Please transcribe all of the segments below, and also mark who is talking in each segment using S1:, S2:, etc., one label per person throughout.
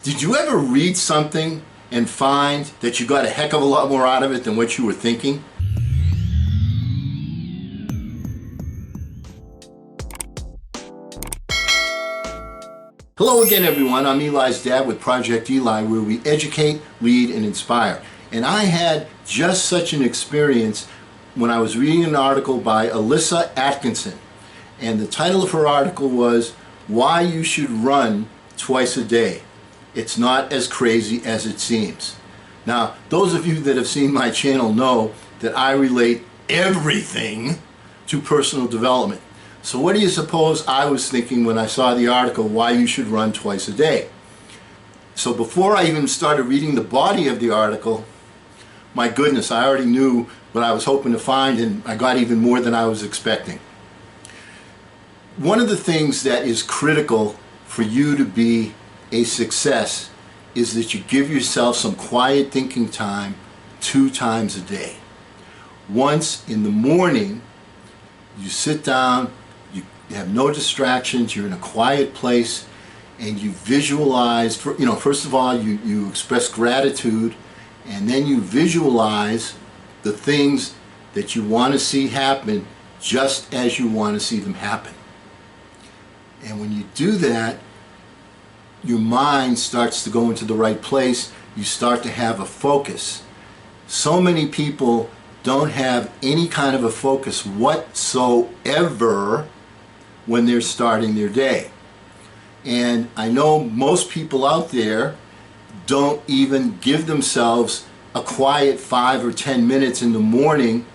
S1: Did you ever read something and find that you got a heck of a lot more out of it than what you were thinking? Hello again, everyone. I'm Eli's dad with Project Eli, where we educate, lead, and inspire. And I had just such an experience when I was reading an article by Alyssa Atkinson. And the title of her article was, Why You Should Run Twice a Day. It's not as crazy as it seems. Now, those of you that have seen my channel know that I relate everything to personal development. So what do you suppose I was thinking when I saw the article, Why You Should Run Twice a Day? So before I even started reading the body of the article, my goodness, I already knew what I was hoping to find, and I got even more than I was expecting. One of the things that is critical for you to be a success is that you give yourself some quiet thinking time 2 times a day. Once in the morning, you sit down, you have no distractions, you're in a quiet place, and you visualize, first of all, you express gratitude, and then you visualize the things that you want to see happen just as you want to see them happen. And when you do that, your mind starts to go into the right place. You start to have a focus. So many people don't have any kind of a focus whatsoever when they're starting their day. And I know most people out there don't even give themselves a quiet 5 or 10 minutes in the morning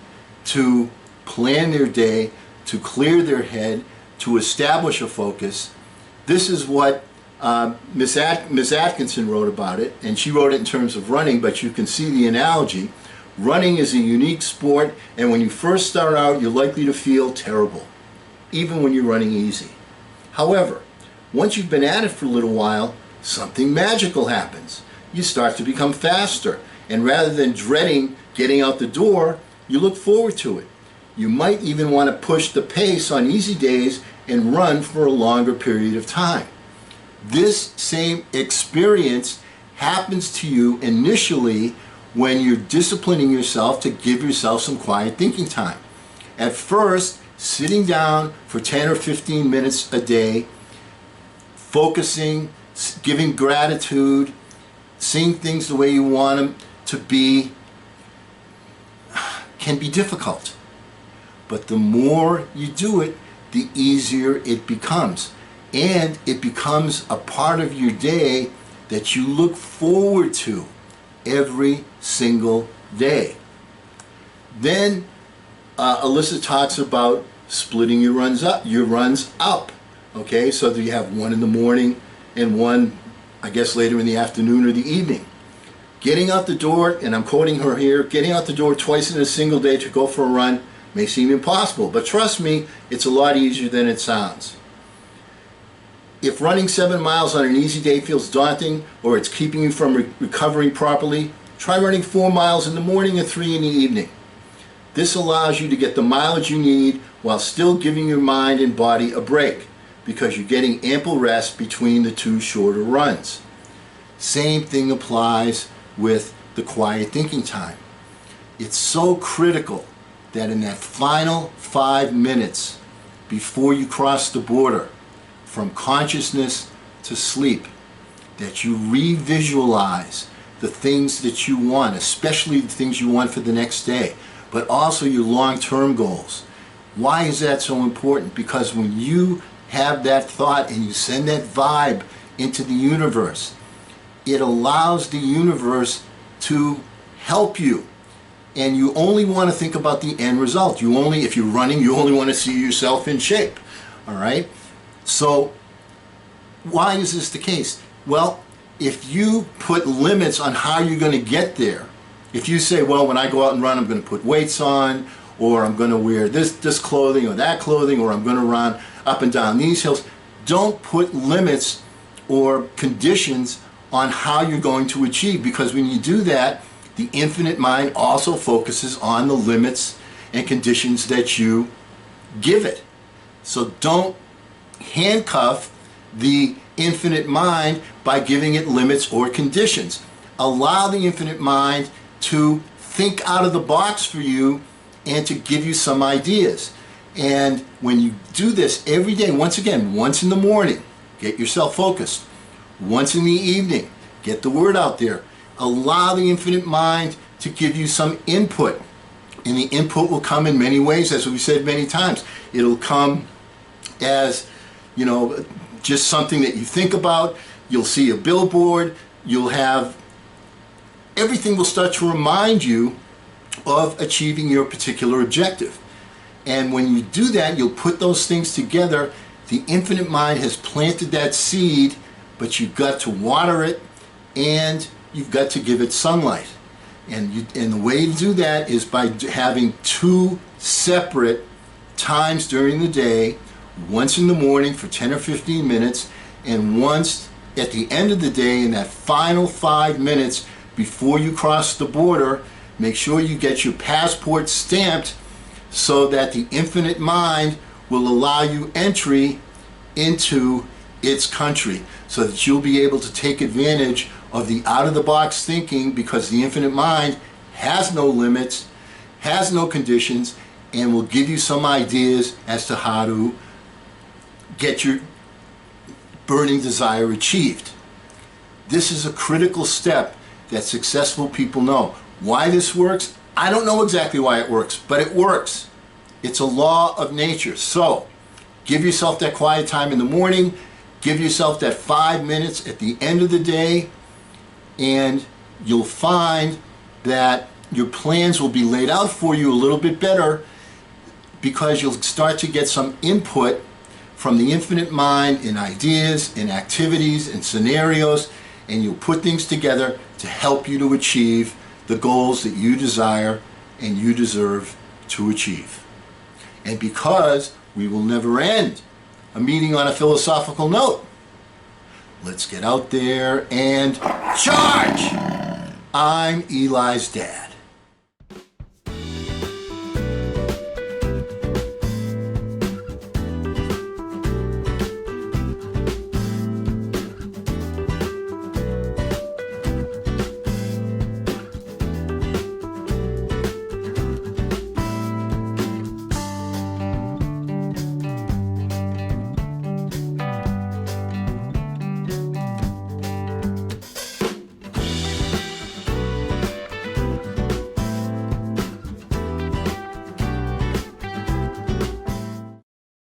S1: to plan their day, to clear their head, to establish a focus. This is what Miss Atkinson wrote about it, and she wrote it in terms of running, but you can see the analogy. Running is a unique sport, and when you first start out, you're likely to feel terrible, even when you're running easy. However, once you've been at it for a little while, something magical happens. You start to become faster, and rather than dreading getting out the door, you look forward to it. You might even want to push the pace on easy days and run for a longer period of time. This same experience happens to you initially when you're disciplining yourself to give yourself some quiet thinking time. At first, sitting down for 10 or 15 minutes a day, focusing, giving gratitude, seeing things the way you want them to be, can be difficult. But the more you do it, the easier it becomes. And it becomes a part of your day that you look forward to every single day. Then Alyssa talks about splitting your runs up. Okay, so that you have one in the morning and one, I guess, later in the afternoon or the evening. Getting out the door, and I'm quoting her here, getting out the door twice in a single day to go for a run may seem impossible, but trust me, it's a lot easier than it sounds. If running 7 miles on an easy day feels daunting, or it's keeping you from recovering properly, try running 4 miles in the morning and 3 in the evening. This allows you to get the mileage you need while still giving your mind and body a break, because you're getting ample rest between the 2 shorter runs. Same thing applies with the quiet thinking time. It's so critical that in that final 5 minutes before you cross the border from consciousness to sleep, that you re-visualize the things that you want, especially the things you want for the next day, but also your long-term goals. Why is that so important? Because when you have that thought and you send that vibe into the universe, it allows the universe to help you. And you only want to think about the end result. If you're running, you only want to see yourself in shape. All right? So why is this the case? Well, if you put limits on how you're going to get there, if you say, well, when I go out and run, I'm going to put weights on, or I'm going to wear this clothing or that clothing, or I'm going to run up and down these hills, don't put limits or conditions on how you're going to achieve, because when you do that, the infinite mind also focuses on the limits and conditions that you give it. So don't handcuff the infinite mind by giving it limits or conditions. Allow the infinite mind to think out of the box for you and to give you some ideas. And when you do this every day, once again, once in the morning, get yourself focused. Once in the evening, get the word out there. Allow the infinite mind to give you some input. And the input will come in many ways, as we said many times. It'll come as, just something that you think about. You'll see a billboard. You'll have, everything will start to remind you of achieving your particular objective. And when you do that, you'll put those things together. The infinite mind has planted that seed, but you've got to water it and you've got to give it sunlight. And the way to do that is by having 2 separate times during the day, once in the morning for 10 or 15 minutes, and once at the end of the day in that final 5 minutes before you cross the border. Make sure you get your passport stamped so that the infinite mind will allow you entry into its country, so that you'll be able to take advantage of the out-of-the-box thinking, because the infinite mind has no limits, has no conditions, and will give you some ideas as to how to get your burning desire achieved. This is a critical step that successful people know. Why this works? I don't know exactly why it works, but it works. It's a law of nature. So give yourself that quiet time in the morning, give yourself that 5 minutes at the end of the day, and you'll find that your plans will be laid out for you a little bit better, because you'll start to get some input from the infinite mind in ideas, in activities, in scenarios, and you'll put things together to help you to achieve the goals that you desire and you deserve to achieve. And because we will never end a meeting on a philosophical note, let's get out there and charge! I'm Eli's dad.